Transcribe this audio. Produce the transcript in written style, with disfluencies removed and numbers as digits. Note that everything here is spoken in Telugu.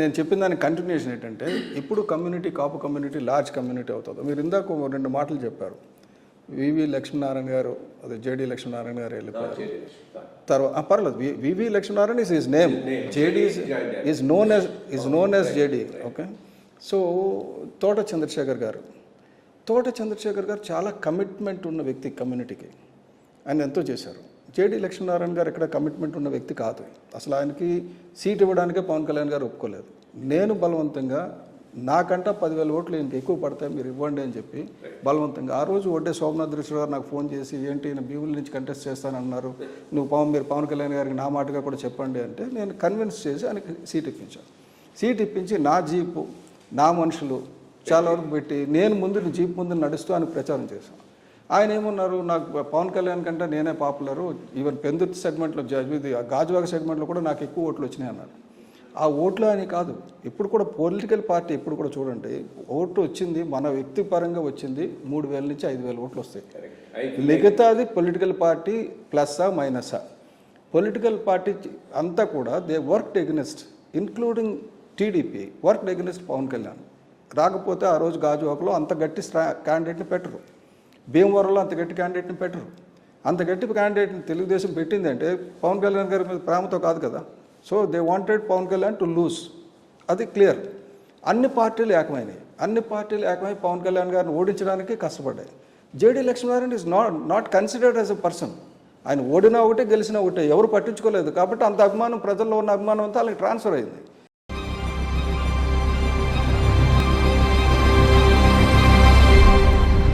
నేను చెప్పిన దాని కంటిన్యూషన్ ఏంటంటే ఇప్పుడు కమ్యూనిటీ కాపు కమ్యూనిటీ లార్జ్ కమ్యూనిటీ అవుతుంది. మీరు ఇందాక 2 మాటలు చెప్పారు. వివి లక్ష్మీనారాయణ గారు, అదే జేడి లక్ష్మీనారాయణ గారు వెళ్ళిపోయారు. తర్వాత పర్లేదు, VV Lakshminarayana is his name, JD is known as JD. Okay. So Thota Chandrashekar గారు చాలా కమిట్మెంట్ ఉన్న వ్యక్తి కమ్యూనిటీకి. ఆయన ఎంతో చేశారు. జేడి లక్ష్మీనారాయణ గారు ఎక్కడ కమిట్మెంట్ ఉన్న వ్యక్తి కాదు. అసలు ఆయనకి సీట్ ఇవ్వడానికే పవన్ కళ్యాణ్ గారు ఒప్పుకోలేదు. నేను బలవంతంగా నాకంటా 10,000 ఓట్లు ఇంక ఎక్కువ పడతాయి, మీరు ఇవ్వండి అని చెప్పి బలవంతంగా ఆ రోజు ఒడ్డే శోభనాథ్ ఋషి గారు నాకు ఫోన్ చేసి, ఏంటి నేను భీముల నుంచి కంటెస్ట్ చేస్తానన్నారు, మీరు పవన్ కళ్యాణ్ గారికి నా మాటగా కూడా చెప్పండి అంటే నేను కన్విన్స్ చేసి ఆయనకి సీట్ ఇప్పించాను. సీట్ ఇప్పించి నా జీపు, నా మనుషులు చాలా వరకు పెట్టి నేను జీప్ ముందు నడుస్తూ ఆయన ప్రచారం చేశాను. ఆయన ఏమన్నారు, నాకు పవన్ కళ్యాణ్ కంటే నేనే పాపులరు, ఈవెన్ పెందుర్తి సెగ్మెంట్లో గాజువాక సెగ్మెంట్లో కూడా నాకు ఎక్కువ ఓట్లు వచ్చినాయి అన్నారు. ఆ ఓట్లు అని కాదు, ఇప్పుడు కూడా పొలిటికల్ పార్టీ ఎప్పుడు కూడా చూడండి, ఓటు వచ్చింది మన వ్యక్తిపరంగా వచ్చింది 3,000 నుంచి 5,000 ఓట్లు వస్తాయి. మిగతాది పొలిటికల్ పార్టీ ప్లస్సా మైనసా. పొలిటికల్ పార్టీ అంతా కూడా they worked against, including TDP worked against Pawan Kalyan. రాకపోతే ఆ రోజు గాజువాకలో అంత గట్టి క్యాండిడేట్ని పెట్టరు, భీమవరంలో అంత గట్టి క్యాండిడేట్ని పెట్టరు. అంత గట్టి క్యాండిడేట్ని తెలుగుదేశం పెట్టిందంటే పవన్ కళ్యాణ్ గారి మీద ప్రేమతో కాదు కదా. So they wanted Pawan Kalyan to lose, అది క్లియర్. అన్ని పార్టీలు ఏకమై పవన్ కళ్యాణ్ గారిని ఓడించడానికి కష్టపడ్డాయి. JD Lakshminarayana is not considered as a person. ఆయన ఓడినా ఒకటే గెలిచినా ఒకటే, ఎవరు పట్టించుకోలేదు. కాబట్టి అంత అభిమానం, ప్రజల్లో ఉన్న అభిమానం అంతా వాళ్ళకి ట్రాన్స్ఫర్ అయింది.